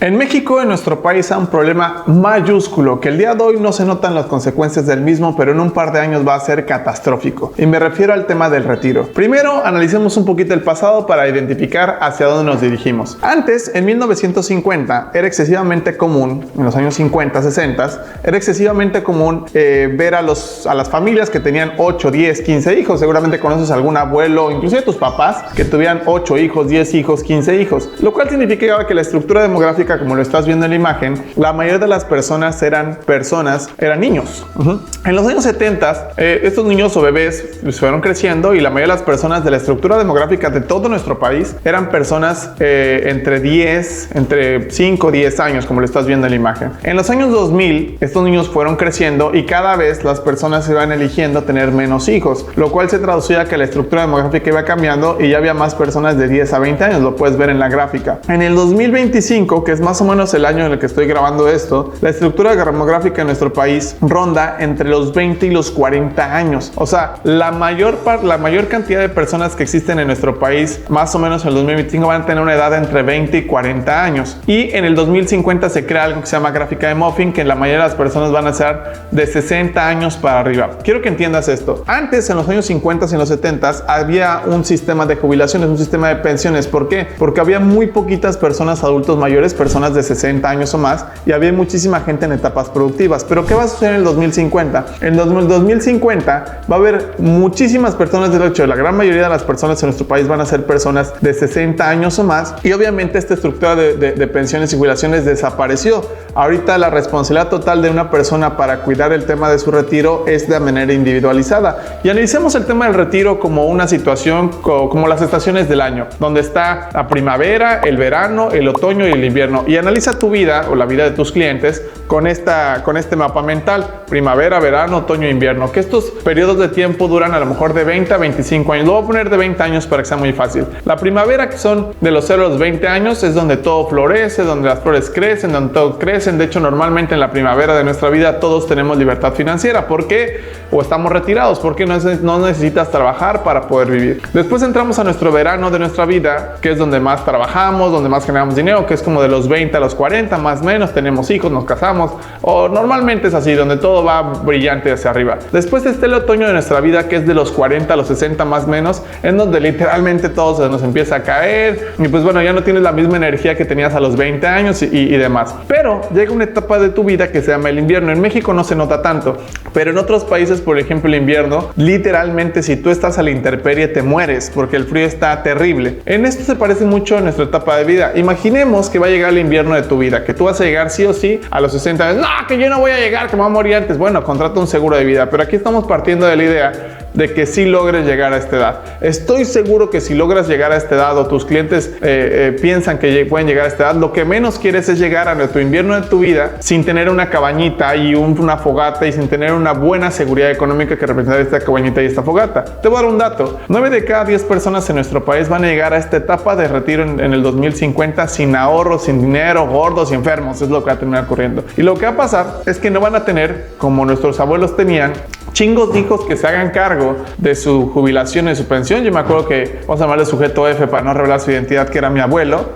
En México, en nuestro país, hay un problema mayúsculo que el día de hoy no se notan las consecuencias del mismo, pero en un par de años va a ser catastrófico. Y me refiero al tema del retiro. Primero, analicemos un poquito el pasado para identificar hacia dónde nos dirigimos. Antes, en 1950, era excesivamente común, en los años 50, 60, era excesivamente común ver a las familias que tenían 8, 10, 15 hijos. Seguramente conoces algún abuelo, inclusive tus papás, que tuvieran 8 hijos, 10 hijos, 15 hijos. Lo cual significaba que la estructura demográfica, como lo estás viendo en la imagen, la mayoría de las personas eran niños. En los años 70, estos niños o bebés fueron creciendo y la mayoría de las personas de la estructura demográfica de todo nuestro país eran personas entre 5 o 10 años, como lo estás viendo en la imagen. En los años 2000, estos niños fueron creciendo y cada vez las personas iban eligiendo tener menos hijos, lo cual se traducía a que la estructura demográfica iba cambiando y ya había más personas de 10 a 20 años, lo puedes ver en la gráfica. En el 2025, que es más o menos el año en el que estoy grabando esto, la estructura demográfica en nuestro país ronda entre los 20 y los 40 años. O sea, la mayor cantidad de personas que existen en nuestro país, más o menos en el 2025, van a tener una edad entre 20 y 40 años. Y en el 2050 se crea algo que se llama gráfica de Muffin, que la mayoría de las personas van a ser de 60 años para arriba. Quiero que entiendas esto. Antes, en los años 50 y en los 70, había un sistema de jubilaciones, un sistema de pensiones. ¿Por qué? Porque había muy poquitas personas adultos mayores, personas de 60 años o más, y había muchísima gente en etapas productivas. Pero ¿qué va a suceder en el 2050? En el 2050 va a haber muchísimas personas, de hecho, la gran mayoría de las personas en nuestro país van a ser personas de 60 años o más, y obviamente esta estructura de pensiones y jubilaciones desapareció. Ahorita la responsabilidad total de una persona para cuidar el tema de su retiro es de manera individualizada. Y analicemos el tema del retiro como una situación como las estaciones del año, donde está la primavera, el verano, el otoño y el invierno. Y analiza tu vida o la vida de tus clientes con este mapa mental: primavera, verano, otoño e invierno, que estos periodos de tiempo duran a lo mejor de 20 a 25 años. Lo voy a poner de 20 años para que sea muy fácil. La primavera, que son de los 0 a los 20 años, es donde todo florece, donde las flores crecen, donde todo crece. De hecho, normalmente en la primavera de nuestra vida todos tenemos libertad financiera. ¿Por qué? O estamos retirados, porque no necesitas trabajar para poder vivir. Después entramos a nuestro verano de nuestra vida, que es donde más trabajamos, donde más generamos dinero, que es como de los 20 a los 40, más o menos. Tenemos hijos, nos casamos, o normalmente es así, donde todo va brillante hacia arriba. Después está el otoño de nuestra vida, que es de los 40 a los 60 más o menos, en donde literalmente todo se nos empieza a caer y pues bueno, ya no tienes la misma energía que tenías a los 20 años y demás. Pero llega una etapa de tu vida que se llama el invierno. En México no se nota tanto, pero en otros países, por ejemplo el invierno, literalmente si tú estás a la intemperie te mueres porque el frío está terrible. En esto se parece mucho a nuestra etapa de vida. Imaginemos que va a llegar el invierno de tu vida, que tú vas a llegar sí o sí a los 60 años. No, que yo no voy a llegar, que me voy a morir antes. Bueno, contrata un seguro de vida, pero aquí estamos partiendo de la idea de que sí logres llegar a esta edad. Estoy seguro que si logras llegar a esta edad o tus clientes piensan que pueden llegar a esta edad, lo que menos quieres es llegar a tu invierno de tu vida sin tener una cabañita y una fogata y sin tener una buena seguridad económica que representa esta cabañita y esta fogata. Te voy a dar un dato: 9 de cada 10 personas en nuestro país van a llegar a esta etapa de retiro en el 2050 sin ahorros, sin dinero, gordos y enfermos. Es lo que va a terminar ocurriendo. Y lo que va a pasar es que no van a tener, como nuestros abuelos tenían, chingos de hijos que se hagan cargo de su jubilación y su pensión. Yo me acuerdo que, vamos a llamarle sujeto F para no revelar su identidad, que era mi abuelo,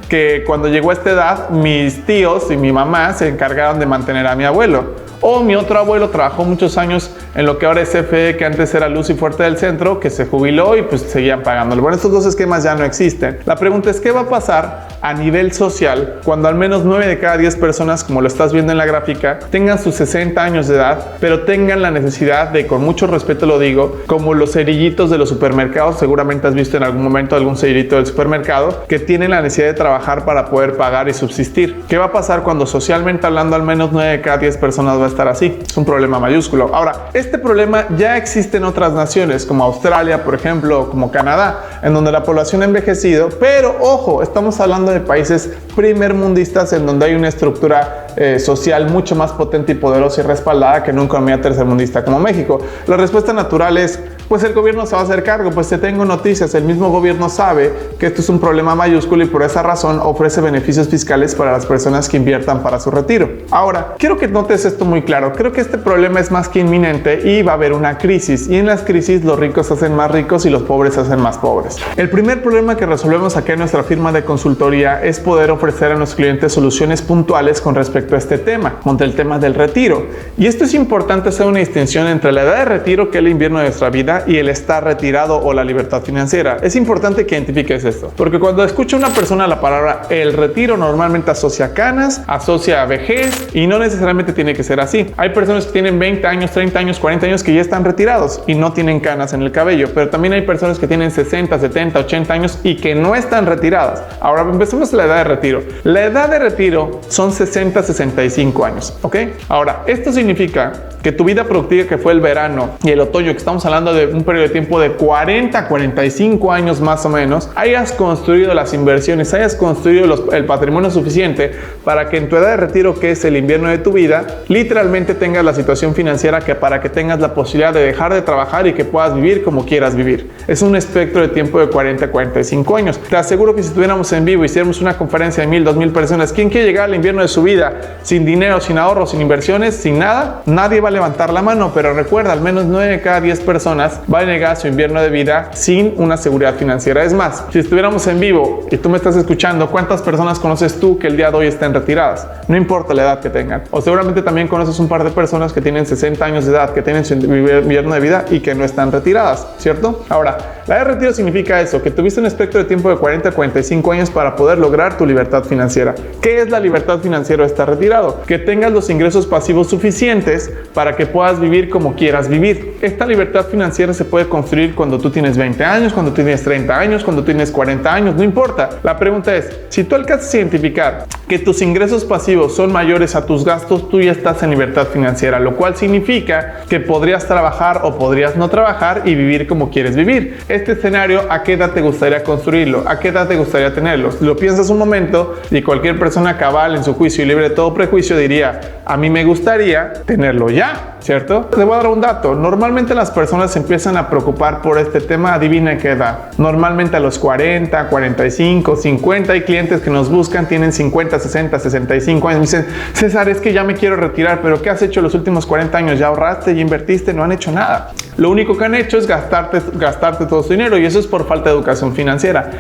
que cuando llegó a esta edad, mis tíos y mi mamá se encargaron de mantener a mi abuelo. O mi otro abuelo trabajó muchos años en lo que ahora es CFE, que antes era Luz y Fuerte del Centro, que se jubiló y pues seguían pagándolo. Bueno, estos dos esquemas ya no existen. La pregunta es, ¿qué va a pasar a nivel social cuando al menos 9 de cada 10 personas, como lo estás viendo en la gráfica, tengan sus 60 años de edad, pero tengan la necesidad de, con mucho respeto lo digo, como los cerillitos de los supermercados? Seguramente has visto en algún momento algún cerillito del supermercado, que tienen la necesidad de trabajar para poder pagar y subsistir. ¿Qué va a pasar cuando socialmente hablando al menos 9 de cada 10 personas va a estar así? Es un problema mayúsculo. Ahora, este problema ya existe en otras naciones, como Australia, por ejemplo, o como Canadá, en donde la población ha envejecido, pero ojo, estamos hablando de países primermundistas en donde hay una estructura social mucho más potente y poderosa y respaldada que en una economía tercermundista como México. La respuesta natural es, pues el gobierno se va a hacer cargo. Pues te tengo noticias: el mismo gobierno sabe que esto es un problema mayúsculo y por esa razón ofrece beneficios fiscales para las personas que inviertan para su retiro. Ahora, quiero que notes esto muy claro. Creo que este problema es más que inminente y va a haber una crisis, y en las crisis los ricos se hacen más ricos y los pobres se hacen más pobres. El primer problema que resolvemos aquí en nuestra firma de consultoría es poder ofrecer ofrecer a nuestros clientes soluciones puntuales con respecto a este tema, contra el tema del retiro. Y esto es importante hacer una distinción entre la edad de retiro, que es el invierno de nuestra vida, y el estar retirado o la libertad financiera. Es importante que identifiques esto, porque cuando escucha una persona la palabra el retiro, normalmente asocia canas, asocia a vejez, y no necesariamente tiene que ser así. Hay personas que tienen 20 años, 30 años, 40 años que ya están retirados y no tienen canas en el cabello, pero también hay personas que tienen 60, 70, 80 años y que no están retiradas. Ahora empecemos la edad de retiro. La edad de retiro son 60, 65 años, ¿ok? Ahora, esto significa que tu vida productiva, que fue el verano y el otoño, que estamos hablando de un periodo de tiempo de 40, 45 años más o menos, hayas construido las inversiones, hayas construido el patrimonio suficiente para que en tu edad de retiro, que es el invierno de tu vida, literalmente tengas la situación financiera para que tengas la posibilidad de dejar de trabajar y que puedas vivir como quieras vivir. Es un espectro de tiempo de 40 a 45 años. Te aseguro que si estuviéramos en vivo y hiciéramos una conferencia de 1000, 2000 personas, ¿quién quiere llegar al invierno de su vida sin dinero, sin ahorros, sin inversiones, sin nada? Nadie va a levantar la mano, pero recuerda, al menos 9 de cada 10 personas va a llegar a su invierno de vida sin una seguridad financiera. Es más, si estuviéramos en vivo y tú me estás escuchando, ¿cuántas personas conoces tú que el día de hoy estén retiradas? No importa la edad que tengan. O seguramente también conoces un par de personas que tienen 60 años de edad, que tienen su invierno de vida y que no están retiradas, ¿cierto? Ahora, la edad de retiro significa eso, que tuviste un espectro de tiempo de 40 a 45 años para poder lograr tu libertad financiera. ¿Qué es la libertad financiera de estar retirado? Que tengas los ingresos pasivos suficientes para que puedas vivir como quieras vivir. Esta libertad financiera se puede construir cuando tú tienes 20 años, cuando tienes 30 años, cuando tienes 40 años, no importa. La pregunta es, si tú alcanzas a identificar que tus ingresos pasivos son mayores a tus gastos, tú ya estás en libertad financiera, lo cual significa que podrías trabajar o podrías no trabajar y vivir como quieres vivir. Este escenario, ¿a qué edad te gustaría construirlo? ¿A qué edad te gustaría tenerlo? Si lo piensas un momento, y cualquier persona cabal en su juicio y libre de todo prejuicio diría, a mí me gustaría tenerlo ya, ¿cierto? Te voy a dar un dato. Normalmente las personas se empiezan a preocupar por este tema, adivina qué edad. Normalmente a los 40, 45, 50, hay clientes que nos buscan, tienen 50, 60, 65 años. Me dicen, César, es que ya me quiero retirar, pero ¿qué has hecho los últimos 40 años? ¿Ya ahorraste? ¿Ya invertiste? No han hecho nada. Lo único que han hecho es gastarte todo su dinero, y eso es por falta de educación financiera.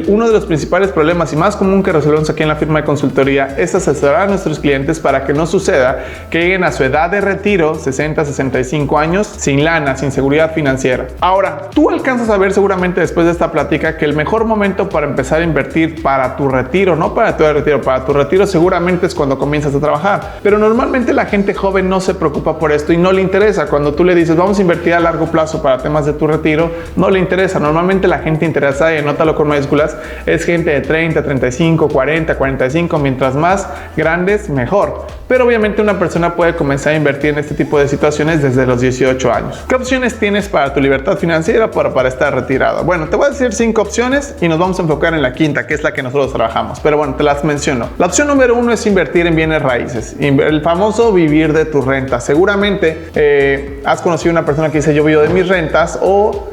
Uno de los principales problemas y más común que resolvemos aquí en la firma de consultoría es asesorar a nuestros clientes para que no suceda que lleguen a su edad de retiro, 60, 65 años, sin lana, sin seguridad financiera. Ahora, tú alcanzas a ver seguramente después de esta plática que el mejor momento para empezar a invertir para tu retiro, no para tu retiro, para tu retiro seguramente es cuando comienzas a trabajar. Pero normalmente la gente joven no se preocupa por esto y no le interesa. Cuando tú le dices, vamos a invertir a largo plazo para temas de tu retiro, no le interesa. Normalmente la gente interesada, y anótalo con mayúsculas, es gente de 30, 35, 40, 45, mientras más grandes, mejor. Pero obviamente una persona puede comenzar a invertir en este tipo de situaciones desde los 18 años. ¿Qué opciones tienes para tu libertad financiera para estar retirado? Bueno, te voy a decir 5 opciones y nos vamos a enfocar en la quinta, que es la que nosotros trabajamos. Pero bueno, te las menciono. La opción número 1 es invertir en bienes raíces. El famoso vivir de tus rentas. Seguramente has conocido una persona que dice, yo vivo de mis rentas, o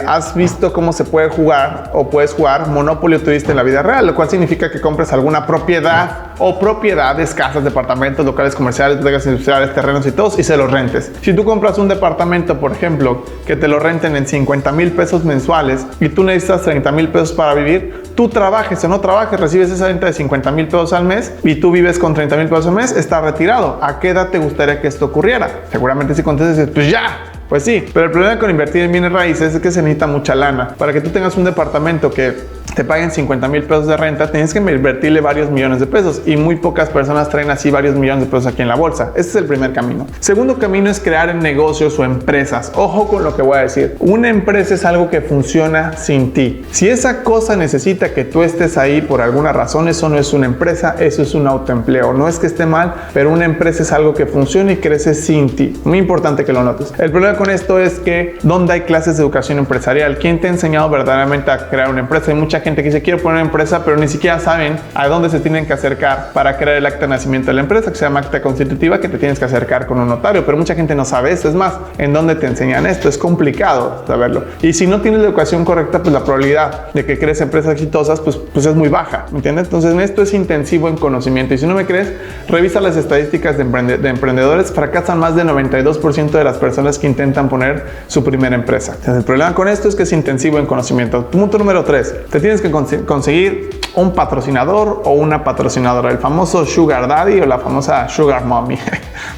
has visto cómo se puede jugar o puedes jugar Monopoly o Turista en la vida real, lo cual significa que compres alguna propiedad o propiedades, casas, departamentos, locales comerciales, bodegas industriales, terrenos y todos, y se los rentes. Si tú compras un departamento, por ejemplo, que te lo renten en 50,000 pesos mensuales y tú necesitas 30,000 pesos para vivir, tú trabajes o no trabajes, recibes esa renta de 50,000 pesos al mes y tú vives con 30,000 pesos al mes, estás retirado. ¿A qué edad te gustaría que esto ocurriera? Seguramente si contestas, pues ya. Pues sí, pero el problema con invertir en bienes raíces es que se necesita mucha lana. Para que tú tengas un departamento que te paguen 50,000 pesos de renta, tienes que invertirle varios millones de pesos, y muy pocas personas traen así varios millones de pesos aquí en la bolsa. Este es el primer camino. Segundo camino es crear negocios o empresas. Ojo con lo que voy a decir. Una empresa es algo que funciona sin ti. Si esa cosa necesita que tú estés ahí por alguna razón, eso no es una empresa, eso es un autoempleo. No es que esté mal, pero una empresa es algo que funciona y crece sin ti. Muy importante que lo notes. El problema con esto es que ¿dónde hay clases de educación empresarial? ¿Quién te ha enseñado verdaderamente a crear una empresa? Hay mucha gente que dice, quiero poner una empresa, pero ni siquiera saben a dónde se tienen que acercar para crear el acta de nacimiento de la empresa, que se llama acta constitutiva, que te tienes que acercar con un notario. Pero mucha gente no sabe esto. Es más, ¿en dónde te enseñan esto? Es complicado saberlo. Y si no tienes la educación correcta, pues la probabilidad de que crees empresas exitosas, pues es muy baja, ¿me entiendes? Entonces, esto es intensivo en conocimiento. Y si no me crees, revisa las estadísticas de emprendedores. Fracasan más del 92% de las personas que intentan poner su primera empresa. Entonces, el problema con esto es que es intensivo en conocimiento. Punto número 3. Te tienes que conseguir un patrocinador o una patrocinadora, el famoso Sugar Daddy o la famosa Sugar Mommy.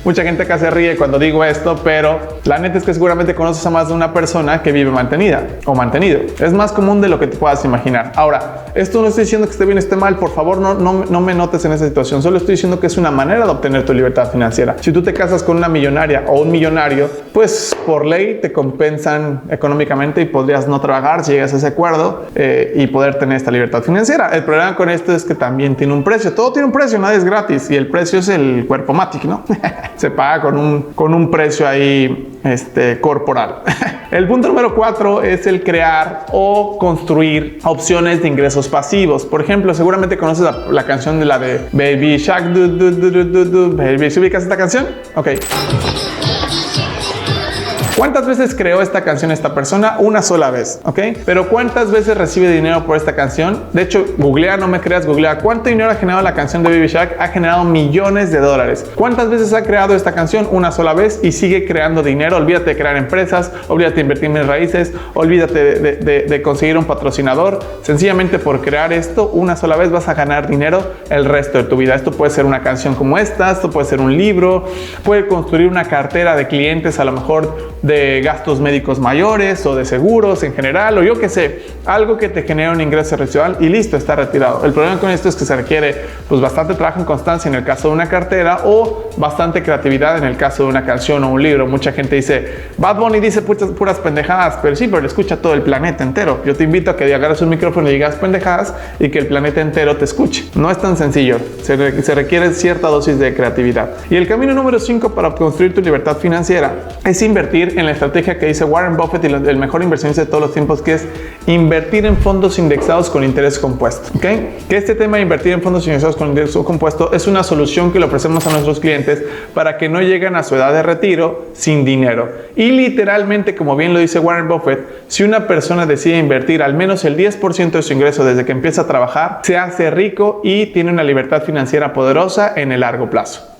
Mucha gente acá se ríe cuando digo esto, pero la neta es que seguramente conoces a más de una persona que vive mantenida o mantenido. Es más común de lo que te puedas imaginar. Ahora, esto no estoy diciendo que esté bien o esté mal, por favor no me notes en esa situación, solo estoy diciendo que es una manera de obtener tu libertad financiera. Si tú te casas con una millonaria o un millonario, pues por ley te compensan económicamente y podrías no trabajar si llegas a ese acuerdo y poder tener esta libertad financiera. El problema con esto es que también tiene un precio, todo tiene un precio, nada es gratis y el precio es el cuerpo Matic, ¿no? Se paga con un precio ahí corporal. El punto número 4 es el crear o construir opciones de ingresos pasivos. Por ejemplo, seguramente conoces la canción de Baby Shark, Baby. ¿Sí ubicas esta canción? Ok. ¿Cuántas veces creó esta canción esta persona? Una sola vez, ¿ok? Pero ¿cuántas veces recibe dinero por esta canción? De hecho, googlea, no me creas, googlea. ¿Cuánto dinero ha generado la canción de Baby Shark? Ha generado millones de dólares. ¿Cuántas veces ha creado esta canción? Una sola vez y sigue creando dinero. Olvídate de crear empresas, olvídate de invertir en raíces, olvídate de conseguir un patrocinador. Sencillamente por crear esto una sola vez vas a ganar dinero el resto de tu vida. Esto puede ser una canción como esta, esto puede ser un libro, puede construir una cartera de clientes, a lo mejor de gastos médicos mayores o de seguros en general, o yo qué sé, algo que te genere un ingreso residual y listo, está retirado. El problema con esto es que se requiere pues bastante trabajo en constancia en el caso de una cartera o bastante creatividad en el caso de una canción o un libro. Mucha gente dice, Bad Bunny dice puras pendejadas, pero sí, pero lo escucha todo el planeta entero. Yo te invito a que agarres un micrófono y digas pendejadas y que el planeta entero te escuche. No es tan sencillo, se requiere cierta dosis de creatividad. Y el camino número 5 para construir tu libertad financiera es invertir en la estrategia que dice Warren Buffett y el mejor inversionista de todos los tiempos, que es invertir en fondos indexados con interés compuesto. ¿Okay? Que este tema de invertir en fondos indexados con interés compuesto es una solución que le ofrecemos a nuestros clientes para que no lleguen a su edad de retiro sin dinero. Y literalmente, como bien lo dice Warren Buffett, si una persona decide invertir al menos el 10% de su ingreso desde que empieza a trabajar, se hace rico y tiene una libertad financiera poderosa en el largo plazo.